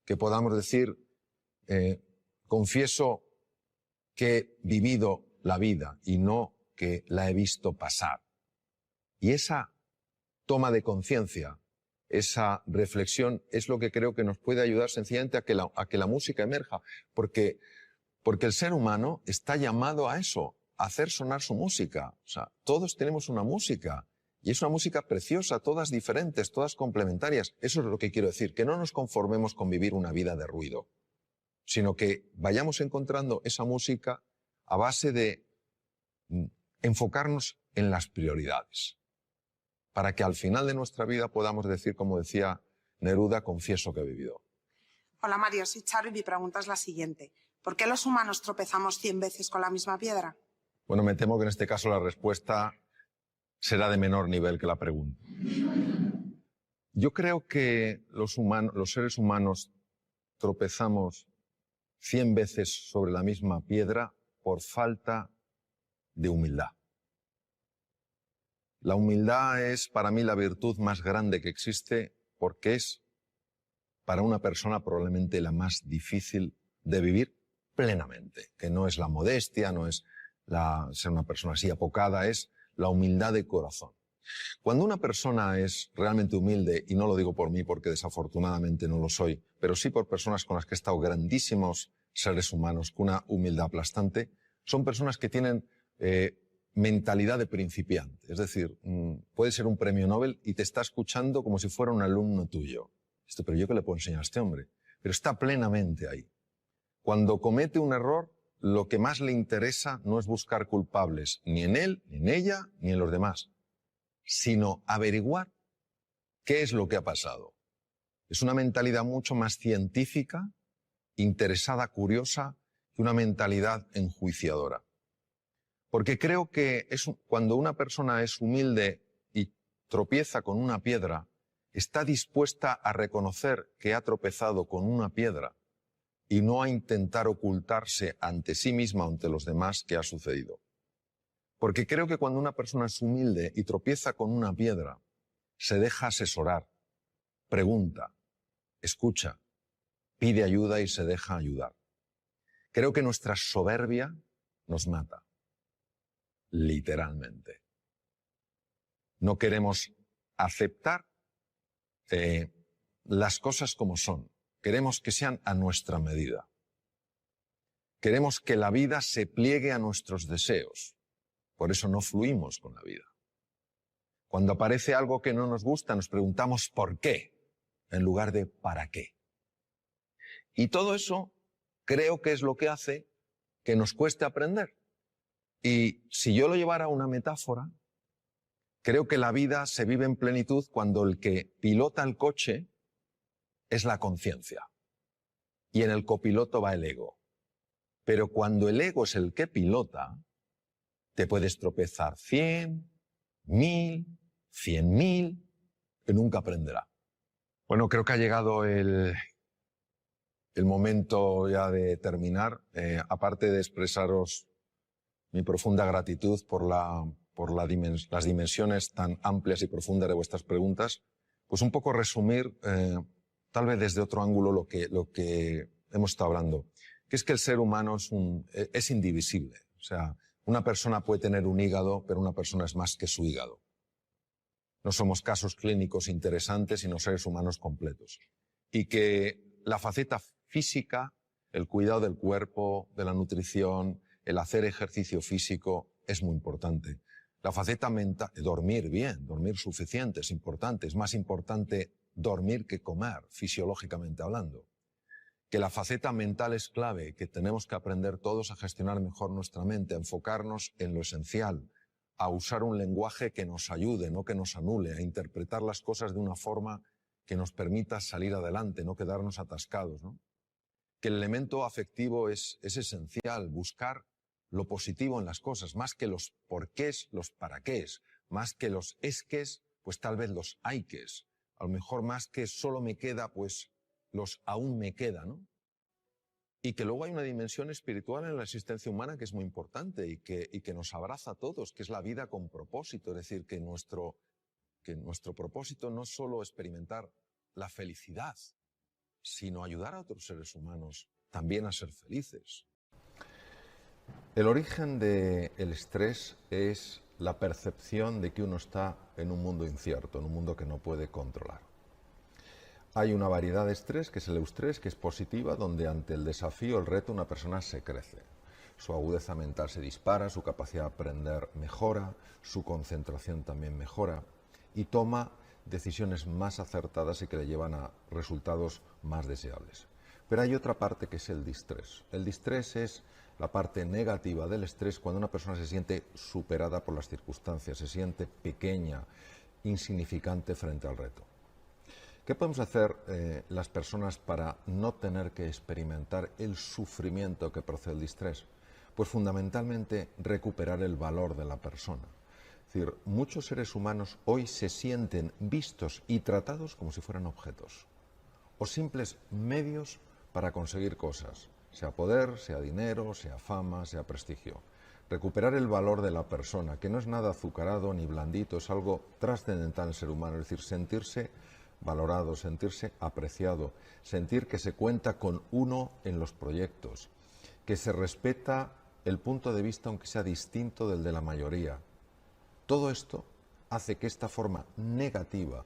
Que podamos decir, confieso que he vivido la vida y no que la he visto pasar. Y esa toma de conciencia, esa reflexión es lo que creo que nos puede ayudar sencillamente a que la música emerja. Porque el ser humano está llamado a eso, a hacer sonar su música. O sea, todos tenemos una música. Y es una música preciosa, todas diferentes, todas complementarias. Eso es lo que quiero decir, que no nos conformemos con vivir una vida de ruido, sino que vayamos encontrando esa música a base de enfocarnos en las prioridades, para que al final de nuestra vida podamos decir, como decía Neruda, confieso que he vivido. Hola Mario, soy Charo y mi pregunta es la siguiente. ¿Por qué los humanos tropezamos 100 veces con la misma piedra? Bueno, me temo que en este caso la respuesta será de menor nivel que la pregunta. Yo creo que los seres humanos tropezamos 100 veces sobre la misma piedra por falta de humildad. La humildad es para mí la virtud más grande que existe porque es para una persona probablemente la más difícil de vivir plenamente, que no es la modestia, no es ser una persona así apocada, es la humildad de corazón. Cuando una persona es realmente humilde, y no lo digo por mí porque desafortunadamente no lo soy, pero sí por personas con las que he estado, grandísimos seres humanos con una humildad aplastante, son personas que tienen mentalidad de principiante. Es decir, puede ser un premio Nobel y te está escuchando como si fuera un alumno tuyo. Pero ¿yo qué le puedo enseñar a este hombre? Pero está plenamente ahí. Cuando comete un error, lo que más le interesa no es buscar culpables, ni en él, ni en ella, ni en los demás, sino averiguar qué es lo que ha pasado. Es una mentalidad mucho más científica, interesada, curiosa, que una mentalidad enjuiciadora. Porque creo que cuando una persona es humilde y tropieza con una piedra, está dispuesta a reconocer que ha tropezado con una piedra y no a intentar ocultarse ante sí misma o ante los demás qué ha sucedido. Porque creo que cuando una persona es humilde y tropieza con una piedra, se deja asesorar, pregunta, escucha, pide ayuda y se deja ayudar. Creo que nuestra soberbia nos mata, literalmente. No queremos aceptar las cosas como son. Queremos que sean a nuestra medida. Queremos que la vida se pliegue a nuestros deseos. Por eso no fluimos con la vida. Cuando aparece algo que no nos gusta, nos preguntamos ¿por qué? En lugar de ¿para qué? Y todo eso creo que es lo que hace que nos cueste aprender. Y si yo lo llevara a una metáfora, creo que la vida se vive en plenitud cuando el que pilota el coche es la conciencia. Y en el copiloto va el ego. Pero cuando el ego es el que pilota, te puedes tropezar 100, 1000, 100.000, que nunca aprenderá. Bueno, creo que ha llegado el momento ya de terminar. Aparte de expresaros mi profunda gratitud por las dimensiones tan amplias y profundas de vuestras preguntas, pues un poco resumir, tal vez desde otro ángulo, lo que hemos estado hablando, que es que el ser humano es indivisible. O sea, una persona puede tener un hígado, pero una persona es más que su hígado. No somos casos clínicos interesantes, sino seres humanos completos. Y que la faceta física, el cuidado del cuerpo, de la nutrición, el hacer ejercicio físico es muy importante. La faceta mental, dormir bien, dormir suficiente es importante. Es más importante dormir que comer, fisiológicamente hablando. Que la faceta mental es clave, que tenemos que aprender todos a gestionar mejor nuestra mente, a enfocarnos en lo esencial, a usar un lenguaje que nos ayude, no que nos anule, a interpretar las cosas de una forma que nos permita salir adelante, no quedarnos atascados, ¿no? Que el elemento afectivo es esencial, buscar lo positivo en las cosas, más que los porqués, los paraqués, más que los esques, pues tal vez los hayques, a lo mejor más que solo me queda, pues los aún me queda, ¿no? Y que luego hay una dimensión espiritual en la existencia humana que es muy importante y que nos abraza a todos, que es la vida con propósito, es decir, que nuestro propósito no es solo experimentar la felicidad, sino ayudar a otros seres humanos también a ser felices. El origen del estrés es la percepción de que uno está en un mundo incierto, en un mundo que no puede controlar. Hay una variedad de estrés, que es el eustrés, que es positiva, donde ante el desafío, el reto, una persona se crece. Su agudeza mental se dispara, su capacidad de aprender mejora, su concentración también mejora y toma decisiones más acertadas y que le llevan a resultados más deseables. Pero hay otra parte que es el distrés. El distrés es la parte negativa del estrés cuando una persona se siente superada por las circunstancias, se siente pequeña, insignificante frente al reto. ¿Qué podemos hacer las personas para no tener que experimentar el sufrimiento que procede del distrés? Pues fundamentalmente recuperar el valor de la persona. Es decir, muchos seres humanos hoy se sienten vistos y tratados como si fueran objetos o simples medios para conseguir cosas, sea poder, sea dinero, sea fama, sea prestigio. Recuperar el valor de la persona, que no es nada azucarado ni blandito, es algo trascendental en el ser humano, es decir, sentirse valorado, sentirse apreciado, sentir que se cuenta con uno en los proyectos, que se respeta el punto de vista aunque sea distinto del de la mayoría. Todo esto hace que esta forma negativa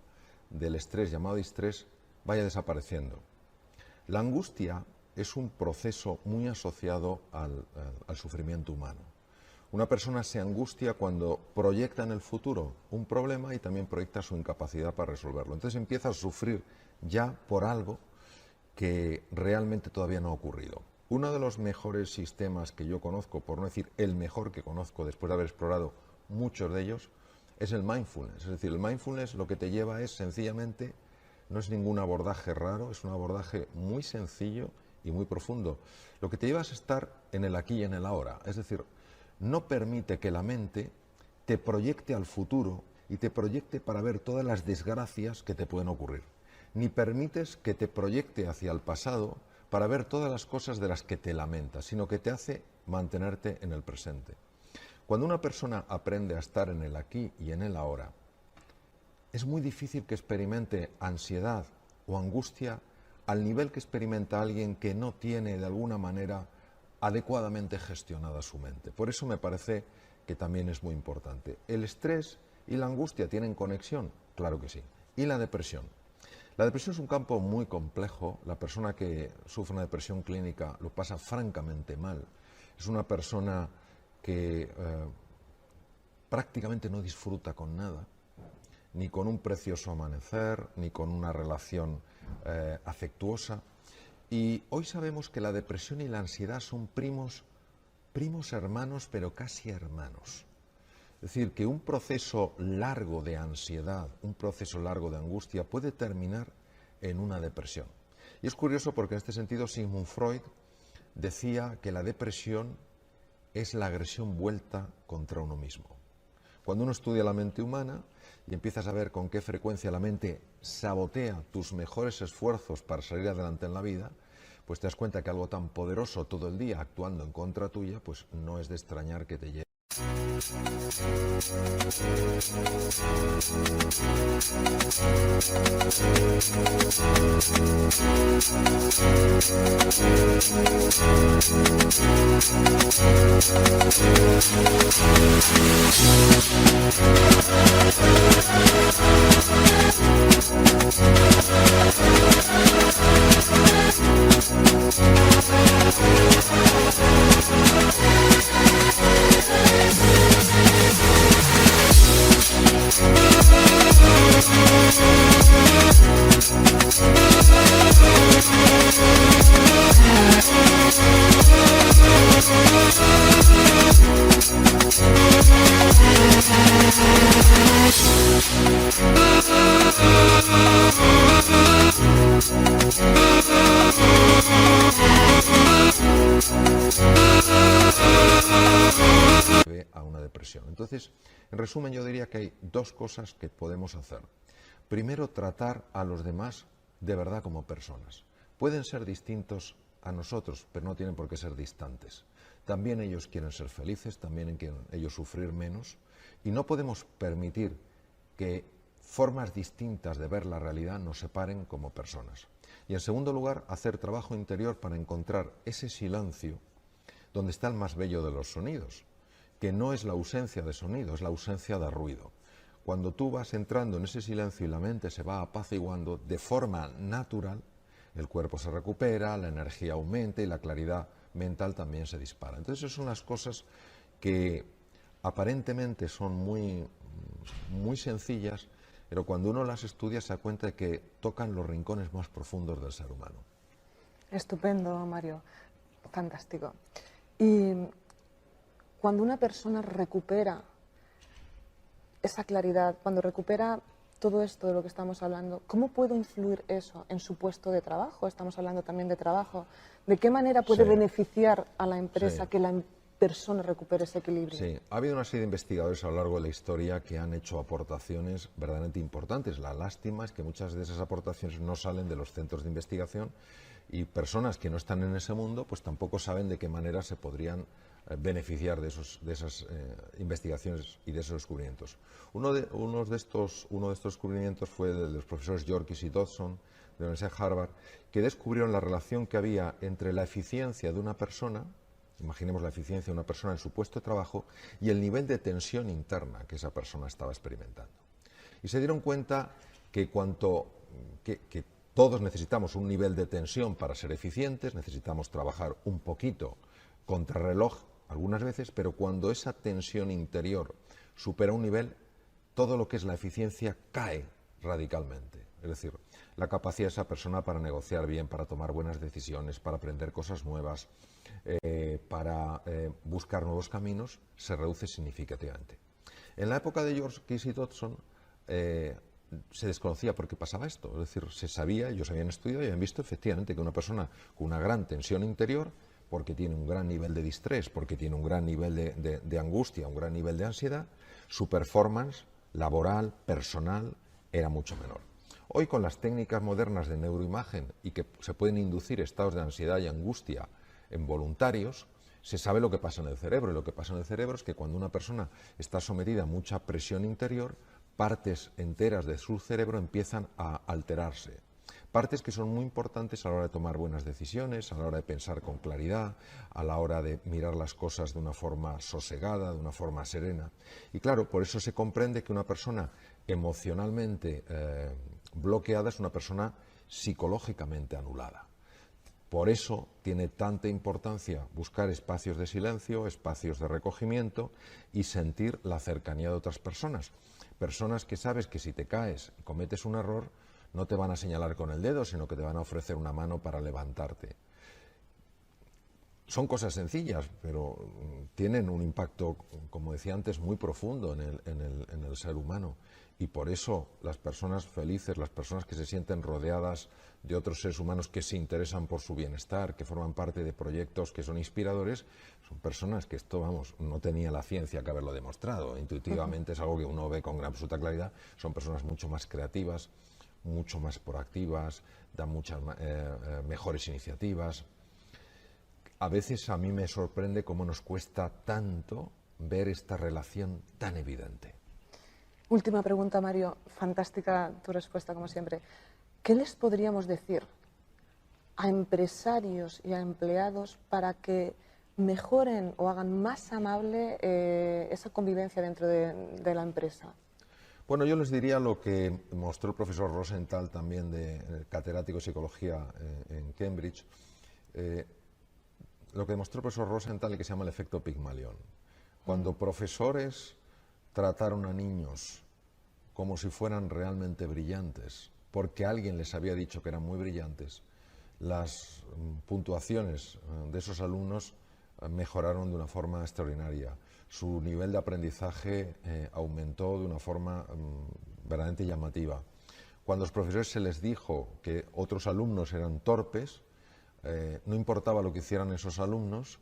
del estrés llamado distrés vaya desapareciendo. La angustia es un proceso muy asociado al sufrimiento humano. Una persona se angustia cuando proyecta en el futuro un problema y también proyecta su incapacidad para resolverlo. Entonces empieza a sufrir ya por algo que realmente todavía no ha ocurrido. Uno de los mejores sistemas que yo conozco, por no decir el mejor que conozco después de haber explorado muchos de ellos, es el mindfulness. Es decir, el mindfulness lo que te lleva es sencillamente, no es ningún abordaje raro, es un abordaje muy sencillo y muy profundo. Lo que te lleva es estar en el aquí y en el ahora. Es decir, no permite que la mente te proyecte al futuro y te proyecte para ver todas las desgracias que te pueden ocurrir. Ni permites que te proyecte hacia el pasado para ver todas las cosas de las que te lamentas, sino que te hace mantenerte en el presente. Cuando una persona aprende a estar en el aquí y en el ahora, es muy difícil que experimente ansiedad o angustia al nivel que experimenta alguien que no tiene de alguna manera adecuadamente gestionada su mente. Por eso me parece que también es muy importante. ¿El estrés y la angustia tienen conexión? Claro que sí. ¿Y la depresión? La depresión es un campo muy complejo. La persona que sufre una depresión clínica lo pasa francamente mal. Es una persona que prácticamente no disfruta con nada, ni con un precioso amanecer, ni con una relación afectuosa. Y hoy sabemos que la depresión y la ansiedad son primos hermanos, pero casi hermanos. Es decir, que un proceso largo de ansiedad, un proceso largo de angustia puede terminar en una depresión. Y es curioso porque en este sentido Sigmund Freud decía que la depresión es la agresión vuelta contra uno mismo. Cuando uno estudia la mente humana y empiezas a ver con qué frecuencia la mente sabotea tus mejores esfuerzos para salir adelante en la vida, pues te das cuenta que algo tan poderoso todo el día actuando en contra tuya, pues no es de extrañar que te lleve. A una depresión. Entonces, en resumen, yo diría que hay dos cosas que podemos hacer. Primero, tratar a los demás de verdad como personas. Pueden ser distintos a nosotros, pero no tienen por qué ser distantes. También ellos quieren ser felices, también quieren ellos sufrir menos, y no podemos permitir que formas distintas de ver la realidad nos separen como personas. Y en segundo lugar, hacer trabajo interior para encontrar ese silencio donde está el más bello de los sonidos, que no es la ausencia de sonido, es la ausencia de ruido. Cuando tú vas entrando en ese silencio y la mente se va apaciguando de forma natural, el cuerpo se recupera, la energía aumenta y la claridad mental también se dispara. Entonces esas son las cosas que aparentemente son muy sencillas, pero cuando uno las estudia se da cuenta de que tocan los rincones más profundos del ser humano. Estupendo, Mario. Fantástico. Y cuando una persona recupera esa claridad, cuando recupera todo esto de lo que estamos hablando, ¿cómo puede influir eso en su puesto de trabajo? Estamos hablando también de trabajo. ¿De qué manera puede beneficiar a la empresa que la persona recupere ese equilibrio? Sí, ha habido una serie de investigadores a lo largo de la historia que han hecho aportaciones verdaderamente importantes. La lástima es que muchas de esas aportaciones no salen de los centros de investigación y personas que no están en ese mundo pues tampoco saben de qué manera se podrían beneficiar de esas investigaciones y de esos descubrimientos. Uno de estos descubrimientos fue de los profesores Yorkis y Dodson de la Universidad de Harvard, que descubrieron la relación que había entre la eficiencia de una persona Imaginemos la eficiencia de una persona en su puesto de trabajo y el nivel de tensión interna que esa persona estaba experimentando. Y se dieron cuenta que que todos necesitamos un nivel de tensión para ser eficientes, necesitamos trabajar un poquito contrarreloj algunas veces, pero cuando esa tensión interior supera un nivel, todo lo que es la eficiencia cae radicalmente. Es decir, la capacidad de esa persona para negociar bien, para tomar buenas decisiones, para aprender cosas nuevas, para buscar nuevos caminos, se reduce significativamente. En la época de George Casey Dodson se desconocía por qué pasaba esto. Es decir, se sabía, ellos habían estudiado y habían visto efectivamente que una persona con una gran tensión interior, porque tiene un gran nivel de distrés, porque tiene un gran nivel de angustia, un gran nivel de ansiedad, su performance laboral, personal, era mucho menor. Hoy, con las técnicas modernas de neuroimagen y que se pueden inducir estados de ansiedad y angustia en voluntarios, se sabe lo que pasa en el cerebro. Y lo que pasa en el cerebro es que cuando una persona está sometida a mucha presión interior, partes enteras de su cerebro empiezan a alterarse. Partes que son muy importantes a la hora de tomar buenas decisiones, a la hora de pensar con claridad, a la hora de mirar las cosas de una forma sosegada, de una forma serena. Y claro, por eso se comprende que una persona emocionalmente bloqueada es una persona psicológicamente anulada. Por eso tiene tanta importancia buscar espacios de silencio, espacios de recogimiento y sentir la cercanía de otras personas. Personas que sabes que si te caes y cometes un error, no te van a señalar con el dedo, sino que te van a ofrecer una mano para levantarte. Son cosas sencillas, pero tienen un impacto, como decía antes, muy profundo en el ser humano. Y por eso las personas felices, las personas que se sienten rodeadas de otros seres humanos que se interesan por su bienestar, que forman parte de proyectos que son inspiradores, son personas que esto, vamos, no tenía la ciencia que haberlo demostrado. Intuitivamente es algo que uno ve con gran absoluta claridad. Son personas mucho más creativas, mucho más proactivas, dan muchas mejores iniciativas. A veces a mí me sorprende cómo nos cuesta tanto ver esta relación tan evidente. Última pregunta, Mario. Fantástica tu respuesta, como siempre. ¿Qué les podríamos decir a empresarios y a empleados para que mejoren o hagan más amable esa convivencia dentro de la empresa? Bueno, yo les diría lo que mostró el profesor Rosenthal, también de catedrático de psicología en Cambridge, lo que demostró el profesor Rosenthal, que se llama el efecto Pigmalión. Cuando profesores trataron a niños como si fueran realmente brillantes, porque alguien les había dicho que eran muy brillantes, las puntuaciones de esos alumnos mejoraron de una forma extraordinaria. Su nivel de aprendizaje aumentó de una forma verdaderamente llamativa. Cuando a los profesores se les dijo que otros alumnos eran torpes, no importaba lo que hicieran esos alumnos,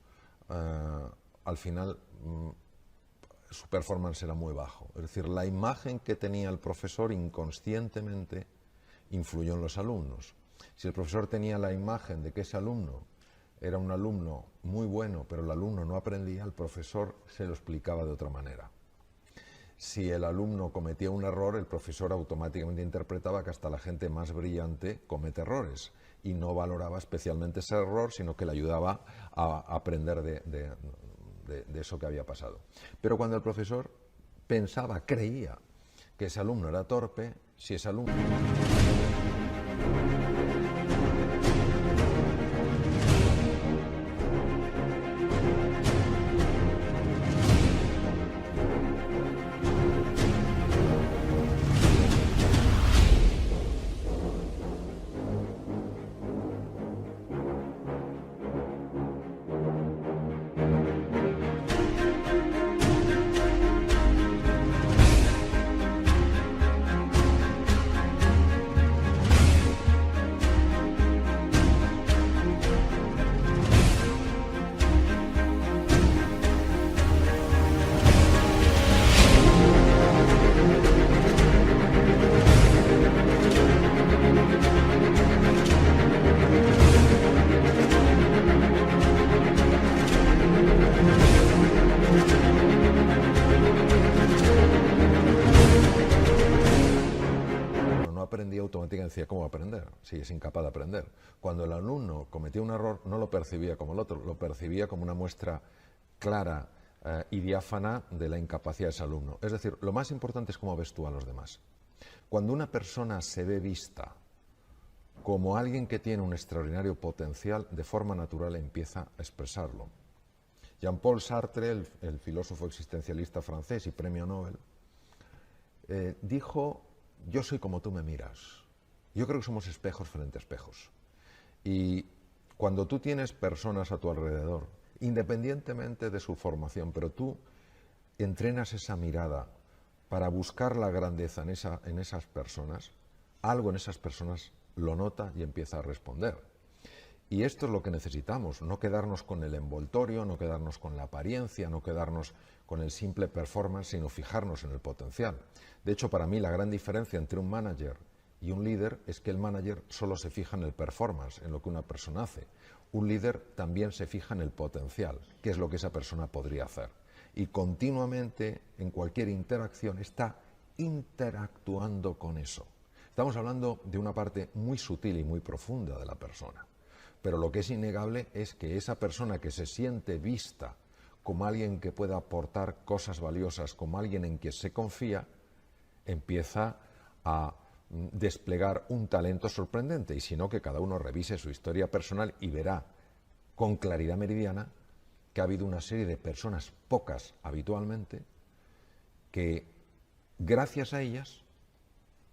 al final su performance era muy bajo. Es decir, la imagen que tenía el profesor inconscientemente influyó en los alumnos. Si el profesor tenía la imagen de que ese alumno era un alumno muy bueno, pero el alumno no aprendía, el profesor se lo explicaba de otra manera. Si el alumno cometía un error, el profesor automáticamente interpretaba que hasta la gente más brillante comete errores y no valoraba especialmente ese error, sino que le ayudaba a aprender de eso que había pasado. Pero cuando el profesor pensaba, creía que ese alumno era torpe, si ese alumno... aprendía automáticamente, decía, ¿cómo va a aprender? Sí, es incapaz de aprender. Cuando el alumno cometía un error, no lo percibía como el otro, lo percibía como una muestra clara y diáfana de la incapacidad de ese alumno. Es decir, lo más importante es cómo ves tú a los demás. Cuando una persona se ve vista como alguien que tiene un extraordinario potencial, de forma natural empieza a expresarlo. Jean-Paul Sartre, el filósofo existencialista francés y premio Nobel, dijo, yo soy como tú me miras. Yo creo que somos espejos frente a espejos. Y cuando tú tienes personas a tu alrededor, independientemente de su formación, pero tú entrenas esa mirada para buscar la grandeza en esas personas, algo en esas personas lo nota y empieza a responder. Y esto es lo que necesitamos, no quedarnos con el envoltorio, no quedarnos con la apariencia, no quedarnos con el simple performance, sino fijarnos en el potencial. De hecho, para mí la gran diferencia entre un manager y un líder es que el manager solo se fija en el performance, en lo que una persona hace. Un líder también se fija en el potencial, qué es lo que esa persona podría hacer. Y continuamente, en cualquier interacción, está interactuando con eso. Estamos hablando de una parte muy sutil y muy profunda de la persona. Pero lo que es innegable es que esa persona que se siente vista como alguien que pueda aportar cosas valiosas, como alguien en quien se confía, empieza a desplegar un talento sorprendente. Y si no, que cada uno revise su historia personal y verá con claridad meridiana que ha habido una serie de personas, pocas habitualmente, que gracias a ellas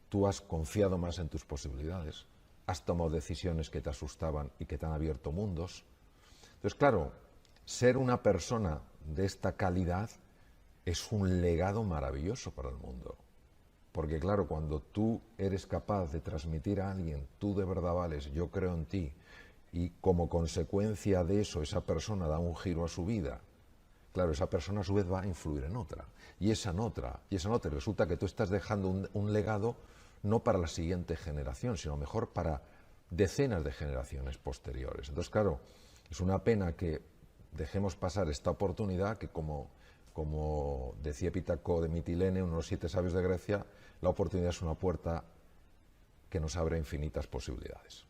tú has confiado más en tus posibilidades, has tomado decisiones que te asustaban y que te han abierto mundos. Entonces, claro, ser una persona de esta calidad es un legado maravilloso para el mundo. Porque, claro, cuando tú eres capaz de transmitir a alguien, tú de verdad vales, yo creo en ti, y como consecuencia de eso esa persona da un giro a su vida, claro, esa persona a su vez va a influir en otra, y esa en otra, y esa en otra. Resulta que tú estás dejando un legado no para la siguiente generación, sino mejor para decenas de generaciones posteriores. Entonces, claro, es una pena que dejemos pasar esta oportunidad que, como decía Epítaco de Mitilene, uno de los 7 sabios de Grecia, la oportunidad es una puerta que nos abre infinitas posibilidades.